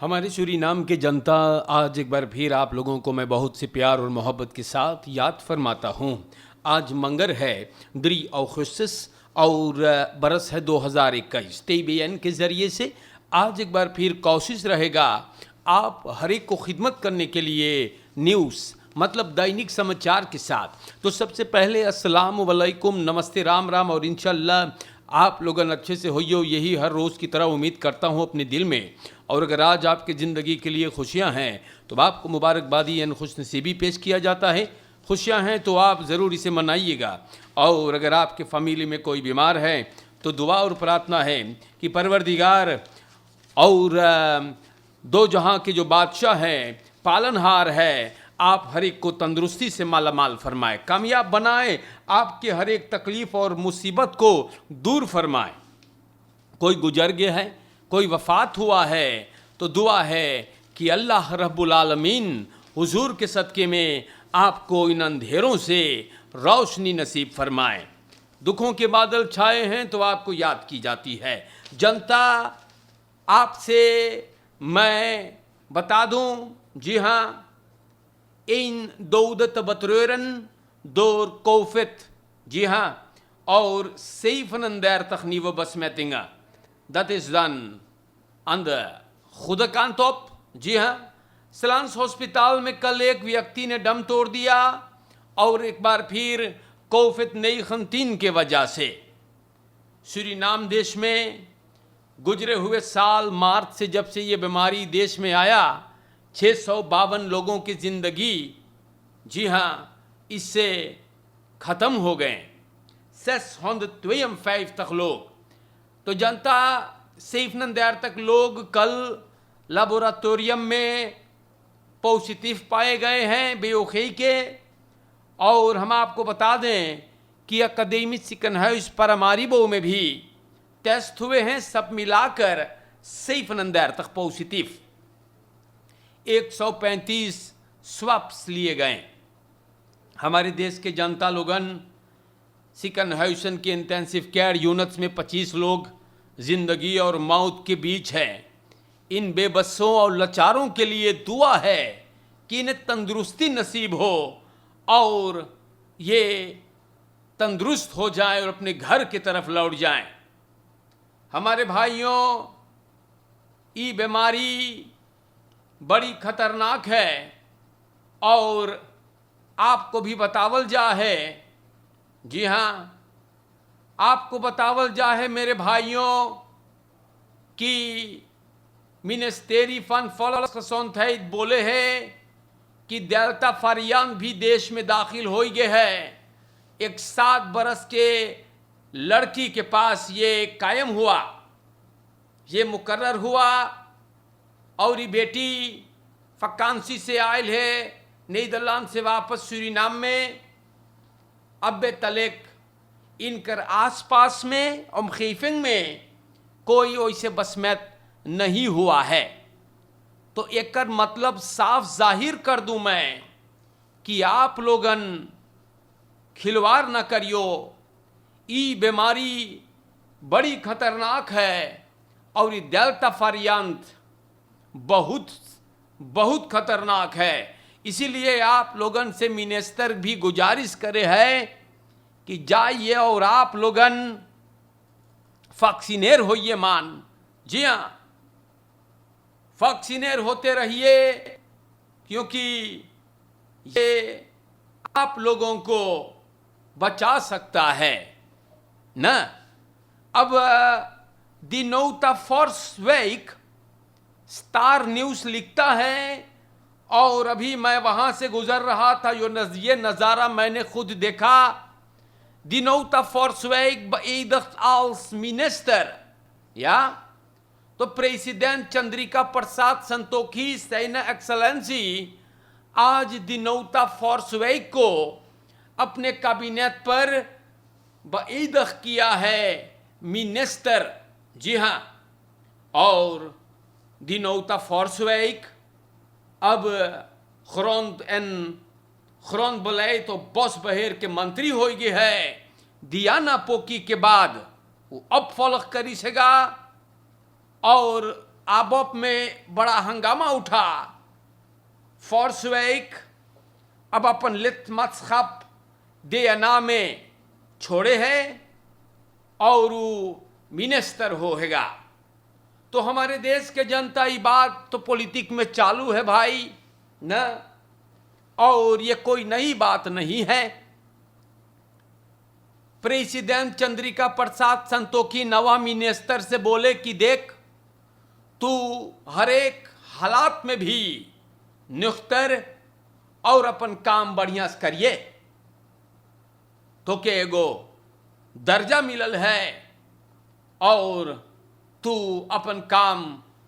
हमारे सूरीनाम के जनता, आज एक बार फिर आप लोगों को मैं बहुत से प्यार और मोहब्बत के साथ याद फरमाता हूँ। आज मंगर है 3 अगस्त और बरस है 2021। TBN के ज़रिए से आज एक बार फिर कोशिश रहेगा आप हर एक को खिदमत करने के लिए न्यूज़ मतलब दैनिक समाचार के साथ। तो सबसे पहले अस्सलाम वालेकुम, नमस्ते, राम राम और इंशाल्लाह आप लोगन अच्छे से होइयो, यही हर रोज़ की तरह उम्मीद करता हूँ अपने दिल में। और अगर आज आपकी ज़िंदगी के लिए खुशियाँ हैं तो आपको मुबारकबादी यानी खुशनसीबी पेश किया जाता है। खुशियाँ हैं तो आप ज़रूर इसे मनाइएगा। और अगर आपके फैमिली में कोई बीमार है तो दुआ और प्रार्थना है कि परवरदिगार और दो जहां के जो बादशाह हैं, पालनहार है, आप हर एक को तंदुरुस्ती से माला माल फरमाए, कामयाब बनाए, आपके हर एक तकलीफ़ और मुसीबत को दूर फरमाए। कोई गुजर गया है, कोई वफ़ात हुआ है तो दुआ है कि अल्लाह रब्बुल आलमीन हुजूर के सदक़े में आपको इन अंधेरों से रोशनी नसीब फरमाए। दुखों के बादल छाए हैं तो आपको याद की जाती है। जनता, आपसे मैं बता दूं, जी हाँ, इन दौदत बतरेरन दौर कोफित, जी हाँ, और सेफन der तखनीव बसमेतिंगा दैट इज डन अंद खुद कांतोप। जी हाँ, सलांस हॉस्पिटल में कल एक व्यक्ति ने दम तोड़ दिया और एक बार फिर कोफित नई खंतीन के वजह से सूरीनाम देश में गुजरे हुए साल मार्च से जब से ये बीमारी देश में आया 652 लोगों की ज़िंदगी, जी हाँ, इससे ख़त्म हो गए। 652 तक लोग, तो जनता सेफनन देर तक लोग कल लेबोरेटोरियम में पॉजिटिव पाए गए हैं बेओखई के। और हम आपको बता दें कि अकादमिक सिकनहाइस परमारिबो में भी टेस्ट हुए हैं, सब मिलाकर सेफनन देर तक पॉजिटिव 135 स्वैप्स लिए गए। हमारे देश के जनता लोगन सिकन हाउसन के इंटेंसिव केयर यूनिट्स में 25 लोग जिंदगी और मौत के बीच हैं। इन बेबसों और लाचारों के लिए दुआ है कि इन्हें तंदुरुस्ती नसीब हो और ये तंदुरुस्त हो जाएं और अपने घर की तरफ लौट जाएं। हमारे भाइयों, ये बीमारी बड़ी खतरनाक है और आपको भी बतावल जा है, जी हाँ, आपको बतावल जा है मेरे भाइयों कि मिनिस्टेरी फन फॉलोसोंथाइद बोले हैं कि डेल्टा वेरिएंट भी देश में दाखिल हो गए है। एक 7 बरस के लड़की के पास ये कायम हुआ, ये मुकर्रर हुआ और ये बेटी फकांसी से आयल है, नीदरलैंड से वापस सूरीनाम में। अब तलेक इनकर आसपास में और खीफिंग में कोई वैसे बसमत नहीं हुआ है। तो एक मतलब साफ जाहिर कर दूं मैं कि आप लोगन खिलवाड़ न करियो। ये बीमारी बड़ी खतरनाक है और ये डेल्टा वेरिएंट बहुत बहुत खतरनाक है। इसीलिए आप लोगन से मिनिस्टर भी गुजारिश करे है कि जाइए और आप लोगन वैक्सीनेर होइए मान। जी हाँ, वैक्सीनेर होते रहिए, क्योंकि ये आप लोगों को बचा सकता है ना। अब दी नोटा फॉर्स वेक स्टार न्यूज़ लिखता है, और अभी मैं वहाँ से गुजर रहा था, ये नज़ारा मैंने खुद देखा। दी नोटा फॉर्स वेक beëdigd als minister, या तो प्रेसिडेंट चंद्रिका प्रसाद संतोखी सेना एक्सलेंसी आज दी नोटा फॉर्स वेक को अपने कैबिनेट पर beëdigd किया है मिनिस्टर। जी हाँ, और दी नोटा फॉर्स वेक अब ग्रॉन्ड तो बॉस बहेर के मंत्री हो गए है। दियाना पोकी के बाद वो अब फॉलो करी सेगा और आबोप में बड़ा हंगामा उठा। फॉर्सवेक अब अपन लित मत्सखप दे नामे छोड़े है और मिनिस्टर होगा। तो हमारे देश के जनता ये बात तो पॉलिटिक में चालू है भाई न, और ये कोई नई बात नहीं है। प्रेसिडेंट चंद्रिका प्रसाद संतोखी नवा मिनिस्टर से बोले कि देख तू हर एक हालात में भी नुख्तर और अपन काम बढ़िया से करिए, तो के एगो दर्जा मिलल है और तू अपन काम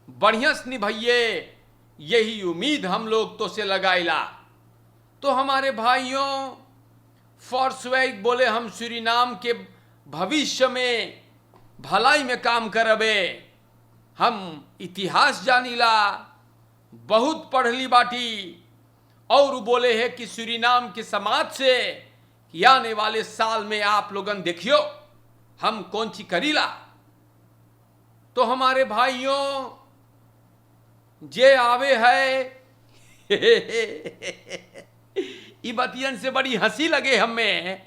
बढ़िया से निभाइए, यही उम्मीद हम लोग तो से लगाइला। तो हमारे भाइयों फॉर्सवेक बोले हम सूरीनाम के भविष्य में भलाई में काम करबे, हम इतिहास जानीला, बहुत पढ़ली बाटी, और बोले है कि सूरीनाम के समाज से कि आने वाले साल में आप लोगन देखियो हम कौन सी करीला। तो हमारे भाइयों जे आवे है ई बतियन से बड़ी हंसी लगे हमें।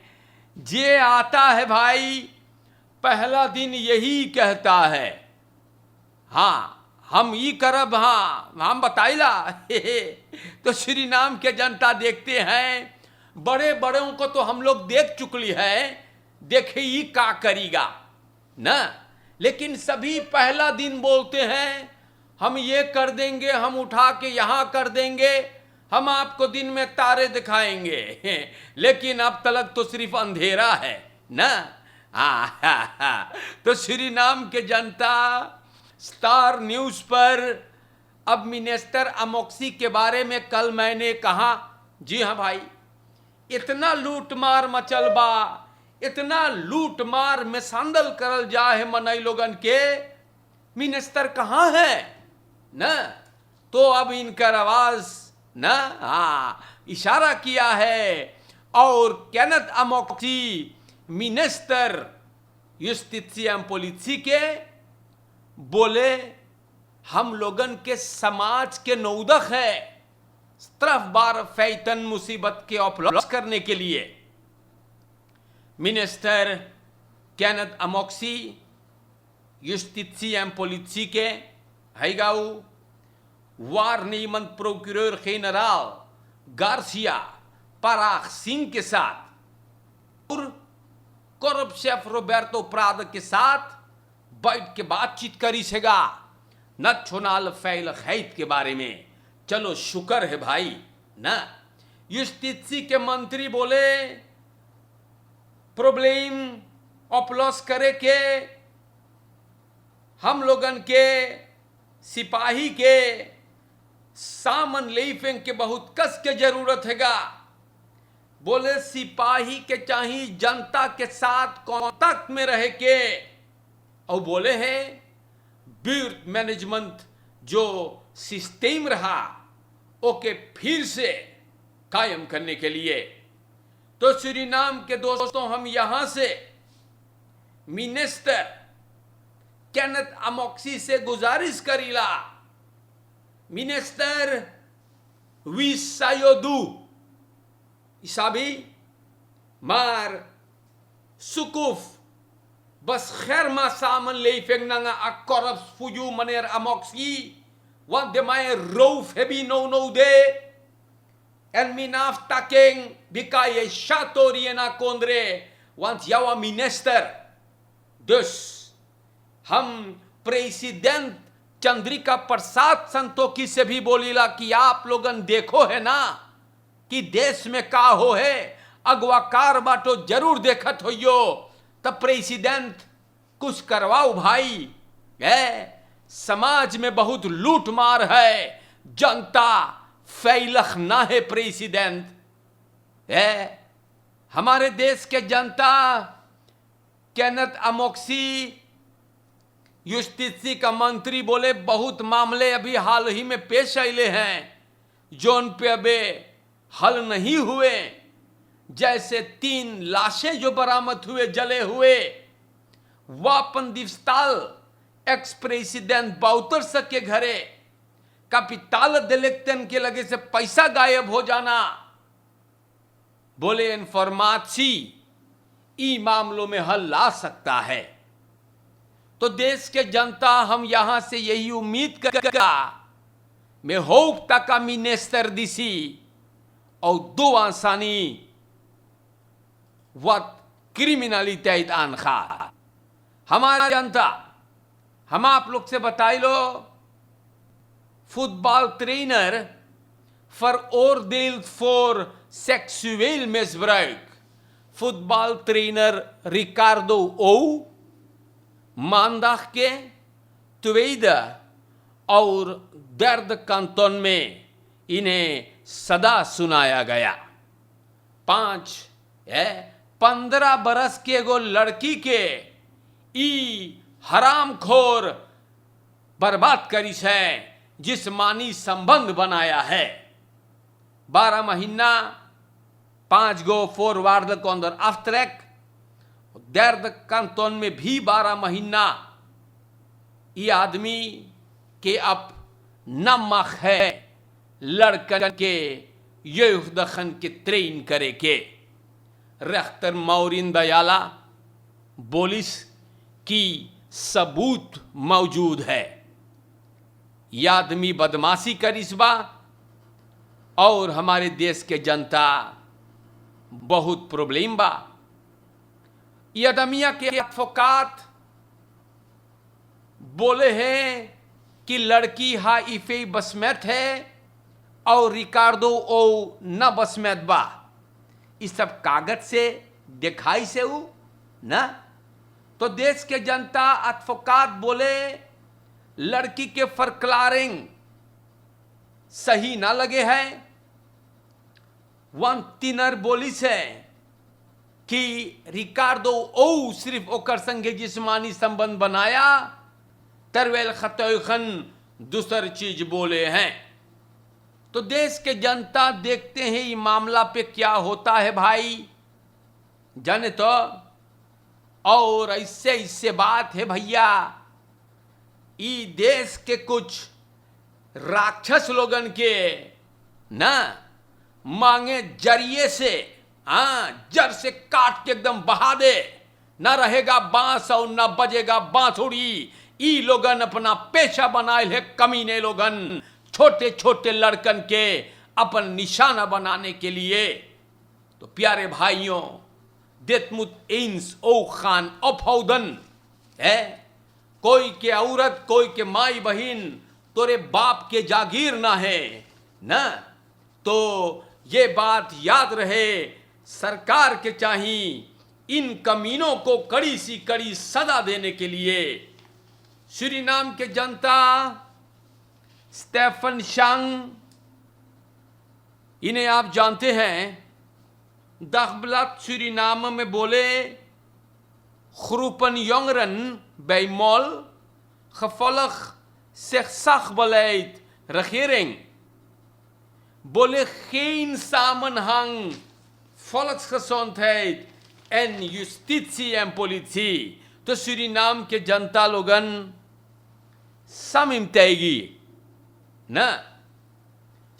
जे आता है भाई पहला दिन यही कहता है हाँ हम ई करब, हाँ हम बताइला तो सूरीनाम के जनता देखते हैं, बड़े बड़ों को तो हम लोग देख चुकली है, देखे ही का करीगा ना। लेकिन सभी पहला दिन बोलते हैं हम ये कर देंगे, हम उठा के यहां कर देंगे, हम आपको दिन में तारे दिखाएंगे लेकिन अब तक तो सिर्फ अंधेरा है ना। तो सूरीनाम के जनता स्टार न्यूज पर अब मिनिस्टर अमोक्सी के बारे में कल मैंने कहा, जी हाँ भाई इतना लूट मार मचल बा, इतना लूट मार में सांदल करल जाए मनई लोगन के, मिनिस्टर कहाँ है न। तो अब इनकर आवाज न इशारा किया है और केनेथ अमोक्सी मिनिस्टर जुस्टिcia एवं पॉलिसी के बोले हम लोगन के समाज के नौदक है तरफ बार फैतन मुसीबत के ऑपलॉस करने के लिए। मिनिस्टर केनेथ अमोक्सी जुस्टिcia एवं पॉलिसी के हैगाऊ वारनीमन प्रोक्यूरर जनरल गार्सिया पराग सिंह के साथ और कोरब शेफ रोबर्टो प्रादो के साथ बैठ के बातचीत करी सेगा नछोनाल फैल खैत के बारे में। चलो शुक्र है भाई ना। जुस्टिसी के मंत्री बोले प्रॉब्लम ऑपलॉस करे के हम लोगन के सिपाही के सामन लेफेंग के बहुत कस के जरूरत हैगा। बोले सिपाही के चाहिए जनता के साथ कांटेक्ट में रह के, और बोले हैं ब्यूट मैनेजमेंट जो सिस्टम रहा ओके फिर से कायम करने के लिए। तो सूरीनाम के दोस्तों हम यहां से मिनिस्टर केनेथ अमोक्सी से गुजारिश करीला, मिनिस्टर विसायोदू इसाबी मार सुकुफ बस खैर मा सामन ले फेंगना अकरब फुजू Maner अमोक्सी wan de mai rouf hebi no de en minaf takeng bikaye shatori na kondre want yawa minister। dus हम प्रेसिडेंट चंद्रिका प्रसाद संतोखी से भी बोलीला कि आप लोगन देखो है ना कि देश में का हो है, अगवाकार बाटो जरूर देखत हो यो, तब प्रेसिडेंट कुछ करवाओ भाई। समाज में बहुत लूट मार है, जनता फैलख ना है प्रेसिडेंट हमारे देश के जनता केनेथ अमोक्सी जुस्टिसी का मंत्री बोले बहुत मामले अभी हाल ही में पेश आए हैं जोन पे अबे हल नहीं हुए, जैसे 3 लाशें जो बरामद हुए जले हुए, वापन दिवस्ताल एक्स प्रेसिडेंट बाउतर्स के घरे कैपिटल दिलेक्टन के लगे से पैसा गायब हो जाना, बोले इन्फॉर्माची ई मामलों में हल ला सकता है। तो देश के जनता हम यहां से यही उम्मीद करेगा, मैं होप तक मिनिस्टर दिसी और दो आसानी वत क्रिमिनलिटी आनखा हमारा जनता हम आप लोग से बताई लो, football trainer veroordeeld voor seksueel misbruik. Voetbaltrainer Ricardo O. maandag के tweede और दर्द कंटोन में इन्हें सदा सुनाया गया। 15 बरस के एगो लड़की के ई हरामखोर बर्बाद करिस है, जिस्मानी संबंध बनाया है। 12 महीना 5 गो फॉरवर्ड को अंदर आफ्ट्रैक दर्द कंटोन में भी 12 महीना ये आदमी के अब नमक है लड़कन के युद्धखन के ट्रेन करे के। रेख्तर मौरिन दयाला बोलिस की सबूत मौजूद है, यह आदमी बदमाशी करिसबा और हमारे देश के जनता बहुत प्रॉब्लम बा। यह आदमिया के एडवोकेट बोले हैं कि लड़की हा इफे बसमेत है और रिकार्डो ओ न बसमेत बा। इस सब कागज से दिखाई से ऊ ना, तो देश के जनता एडवोकेट बोले लड़की के फरक्लारिंग सही ना लगे है। वन तीनर बोलिस है कि रिकार्डो ओ सिर्फ ओकर संगे जिस्मानी संबंध बनाया, तरवेल खतौखन दूसर चीज बोले हैं। तो देश के जनता देखते हैं ये मामला पे क्या होता है भाई, जाने तो। और ऐसे बात है भैया, ई देश के कुछ राक्षस लोगन के ना मांगे जरिए से, जड़ से काट के एकदम बहा दे, ना रहेगा बांस और ना बजेगा बांसुरी। ई लोगन अपना पेशा बनाए है कमीने लोगन, छोटे छोटे लड़कन के अपन निशाना बनाने के लिए। तो प्यारे भाइयों, देतमुत इंस ओ खान अपहौदन है, कोई के औरत कोई के माई बहन तोरे बाप के जागीर ना है ना। तो ये बात याद रहे, सरकार के चाहिए इन कमीनों को कड़ी सी कड़ी सजा देने के लिए। सूरीनाम के जनता स्टेफन शांग, इन्हें आप जानते हैं, दखबलत सूरीनाम में बोले Groepen jongeren bij Mol gevolg zich zachtbeleid regering. Bolle geen samenhang volksgezondheid en justitie en politie. तो सूरीनाम के जनता लोगन समिमतेगी ना।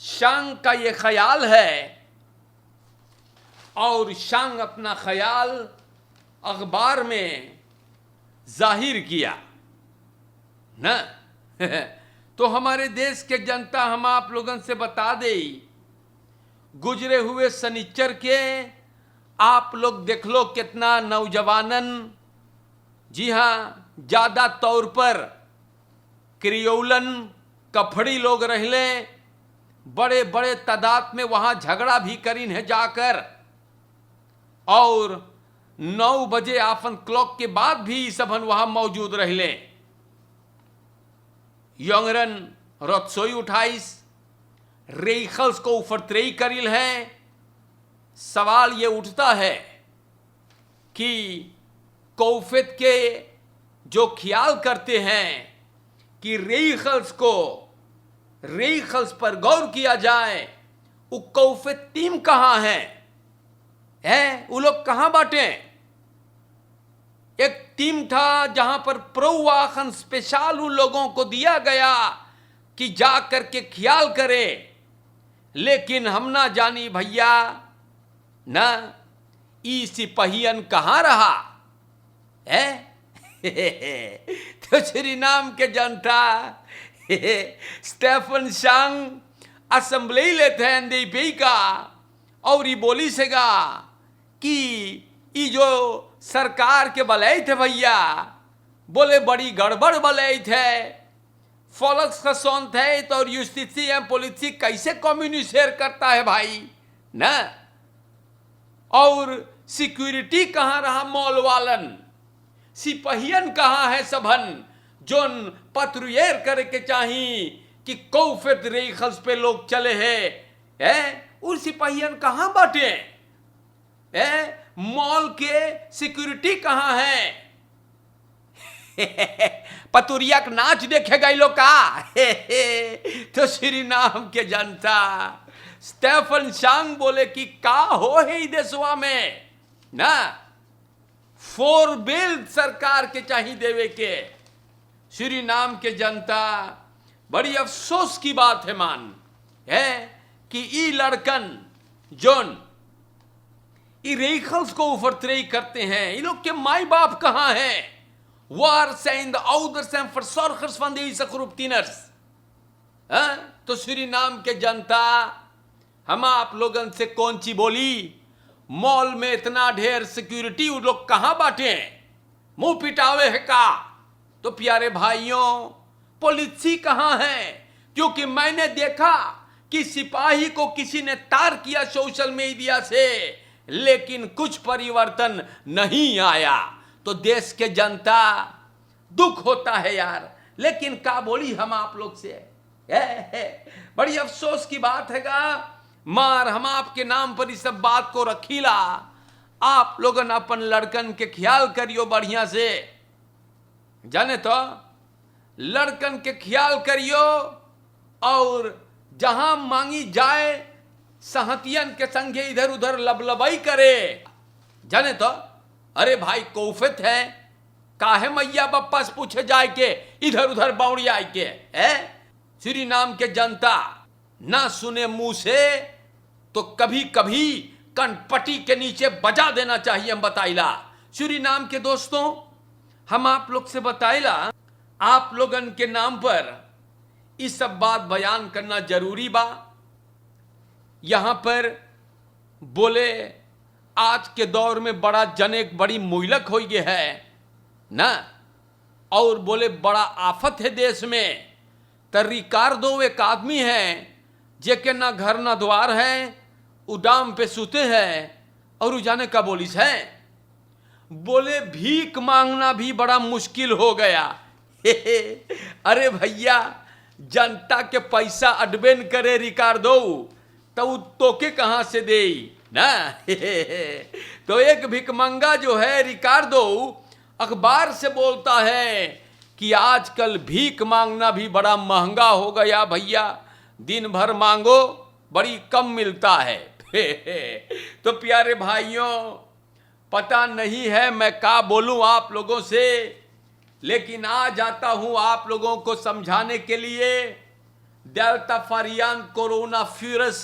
शांग का ये ख्याल है और शांग अपना ख्याल अखबार में जाहिर किया ना। तो हमारे देश के जनता हम आप लोगन से बता दे, गुजरे हुए शनिचर के आप लोग देख लो कितना नौजवानन, जी हाँ ज्यादा तौर पर क्रियोलन कफड़ी लोग रहले, बड़े बड़े तादाद में वहां झगड़ा भी करीन है जाकर, और 9 बजे आफन क्लॉक के बाद भी सबन वहां मौजूद रहले। यंगरन रत्सोई 28 रेखल्स को उफरत्रेई करिल है। सवाल ये उठता है कि कौफियत के जो ख्याल करते हैं कि रेखल्स पर गौर किया जाए, वो कौफियत टीम कहां है? वो लोग कहां बांटे? एक टीम था जहां पर प्रोवाखन स्पेशल उन लोगों को दिया गया कि जा करके ख्याल करे, लेकिन हम ना जानी भैया ना ई सिपहियन कहाँ रहा है। तो सूरीनाम के जनता स्टेफन शांग असेंबली लेते हैं एनडीपी का, और ये बोली सेगा कि ये जो सरकार के बलई थे भैया, बोले बड़ी गड़बड़ बलई थे, फॉलक्स का सोन थे तो यूस्टिसी एम पॉलिसी कैसे कम्युनिकेट करता है भाई ना। और सिक्योरिटी कहाँ रहा मॉल वालन, सिपहियन कहाँ है सबन जोन पत्रुएर करके चाहिए कि कौफत रेखल्स पे लोग चले हैं, उन सिपहियन कहाँ बाटे मॉल के सिक्योरिटी कहाँ है। पतुरिया का नाच देखे गए लोग का। तो सूरीनाम के जनता स्टेफन शांग बोले कि का हो है ई देशवा में ना, 4 बिल सरकार के चाहिए देवे के। सूरीनाम के जनता बड़ी अफसोस की बात है मान है कि ई लड़कन जोन ई रेखल्स को ओवरथ्रो करते हैं, इन लोग के माई बाप कहाँ हैं। Waar zijn de ouders en verzorgers van deze groep tieners? तो सूरीनाम के जनता हम आप लोगन से कौन सी बोली, मॉल में इतना ढेर सिक्योरिटी उन लोग कहाँ बाटे, मुंह पिटावे है का। तो प्यारे भाइयों पॉलिसी कहाँ है, क्योंकि मैंने देखा कि सिपाही को किसी ने तार किया सोशल मीडिया से, लेकिन कुछ परिवर्तन नहीं आया। तो देश के जनता दुख होता है यार, लेकिन का बोली हम आप लोग से बड़ी अफसोस की बात है गा। मार हम आपके नाम पर इस सब बात को रखीला, आप लोगन अपन लड़कन के ख्याल करियो बढ़िया से, जाने तो लड़कन के ख्याल करियो, और जहां मांगी जाए सहतियन के संगे इधर उधर लबलबाई करे, जाने तो अरे भाई कौफत है काहे मैया बप्पा से पूछे जाए के इधर उधर बाउड़ी आए के है। सूरीनाम के जनता ना सुने मुंह से तो कभी कभी कनपटी के नीचे बजा देना चाहिए, हम बताइला। सूरीनाम के दोस्तों हम आप लोग से बताइला, आप लोगन के नाम पर इस सब बात बयान करना जरूरी बा। यहां पर बोले आज के दौर में बड़ा जनेक बड़ी मुइलक हो गया है ना, और बोले बड़ा आफत है देश में। तो रिकार्डो एक आदमी है जेके ना घर ना द्वार है, उडाम पे सूते हैं, और उजाने का बोलिस है, बोले भीख मांगना भी बड़ा मुश्किल हो गया। अरे भैया जनता के पैसा अडबेन करे रिकार्डो, तो तोके कहां से दे ना। तो एक भिकमंगा जो है रिकार्डो अखबार से बोलता है कि आजकल भीख मांगना भी बड़ा महंगा हो गया भैया, दिन भर मांगो बड़ी कम मिलता है। तो प्यारे भाइयों पता नहीं है मैं क्या बोलूं आप लोगों से, लेकिन आ जाता हूं आप लोगों को समझाने के लिए। Delta variant corona virus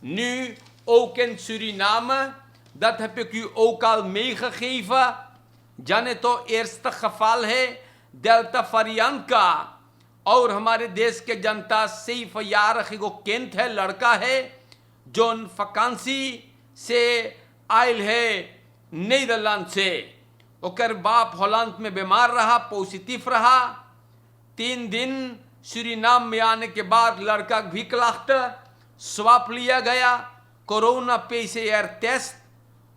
nu ook in Suriname. Dat heb ik u ook al meegegeven. जाने तो eerste geval है डेल्टा वेरिएंट का, और हमारे देश के जनता सिर्फ यार को केंट है, लड़का है जो वकांसी से आयल है नीदरलैंड से। ओकर बाप हॉलैंड में बीमार रहा, पॉजिटिव रहा। 3 दिन सूरीनाम में आने के बाद लड़का विकलांग, स्वाप लिया गया, कोरोना पीसीआर टेस्ट,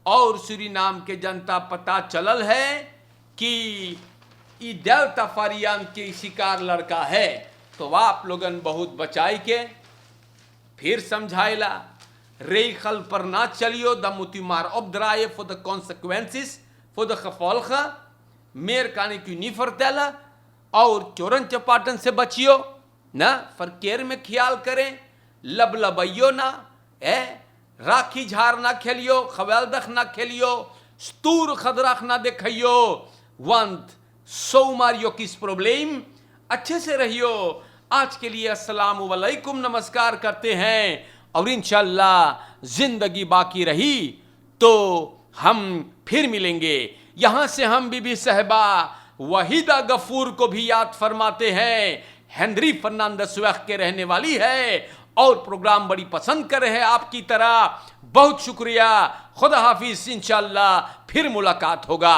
और सूरीनाम के जनता पता चलल है कि ई डेल्टा वेरिएंट के शिकार लड़का है। तो आप लोगन बहुत बचाई के फिर समझाइला, रेखल पर ना चलियो, the मुतिमार opdraaien voor de consequenties, voor de gevolgen, meer kan ik u niet vertellen। और चोरन चपाटन से बचियो ना, फरकेर में ख्याल करें, लबलबइयो ना, राखी झार ना खेलियो, खवेलदख ना खेलियो, स्तूर खदराख ना देखियो, want so Mario किस प्रॉब्लम। अच्छे से रहियो। आज के लिए अस्सलाम वालेकुम नमस्कार करते हैं, और इंशाल्लाह जिंदगी बाकी रही तो हम फिर मिलेंगे। यहां से हम बीबी साहिबा वहीदा गफूर को भी याद फरमाते हैं। हेनरी फर्नांडस वेख के रहने वाली है और प्रोग्राम बड़ी पसंद कर रहे हैं आपकी तरह। बहुत शुक्रिया। खुदा हाफिज। इंशाल्लाह फिर मुलाकात होगा।